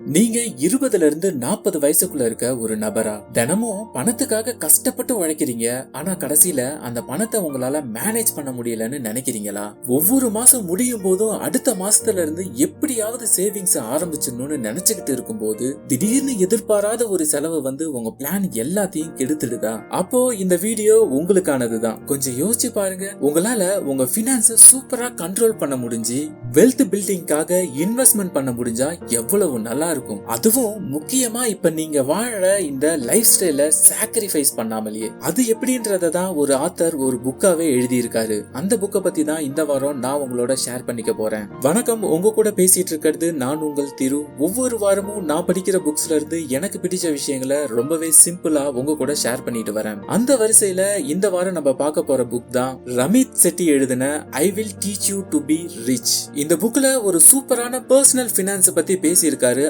நீங்க 20ல இருந்து 40 வயசுக்குள்ள இருக்க ஒரு நபரா தினமும் பணத்துக்காக கஷ்டப்பட்டு உழைக்கிறீங்க. ஆனா கடைசியில அந்த பணத்தை உங்களால மேனேஜ் பண்ண முடியலன்னு நினைக்கிறீங்களா? ஒவ்வொரு மாசம் முடியும் போதும் அடுத்த மாசத்துல இருந்து எப்படியாவது சேவிங்ஸ் ஆரம்பிச்சிடணும்னு நினைச்சுக்கிட்டு இருக்கும்போது திடீர்னு எதிர்பாராத ஒரு செலவு வந்து உங்க பிளான் எல்லாத்தையும் கெடுத்துடுதா? அப்போ இந்த வீடியோ உங்களுக்கானதுதான். கொஞ்சம் யோசிச்சு பாருங்க. உங்களால உங்க பினான்ஸ சூப்பரா கண்ட்ரோல் பண்ண முடிஞ்சு வெல்த் பில்டிங்காக இன்வெஸ்ட்மெண்ட் பண்ண முடிஞ்சா எவ்வளவு நல்லா இருக்கும். அதுவும் முக்கியமா இப்ப நீங்க வாழற இந்த லைஃப் ஸ்டைல சாக்ரிஃபைஸ் பண்ணாமலேயே. அது எப்படின்றத தான் ஒரு ஆத்தர் ஒரு புக்காவே எழுதியிருக்காரு. அந்த புக்கை பத்தி தான் இந்த வாரம் நான் உங்களோட ஷேர் பண்ணிக்க போறேன். வணக்கம், உங்க கூட பேசிட்டு இருக்கிறது நான் உங்கள் திரு. ஒவ்வொரு வாரமும் நான் படிக்கிற புக்ஸ்ல இருந்து எனக்கு பிடிச்ச விஷயங்களை ரொம்பவே சிம்பிளா உங்க கூட ஷேர் பண்ணிட்டு வரேன். அந்த வரிசையில இந்த வாரம் நம்ம பார்க்க போற புக் தான் ரமித் செட்டி எழுதின I will teach you to be rich. இந்த புக்ல ஒரு சூப்பரான பர்சனல் பினான்ஸ் பத்தி பேசியிருக்காரு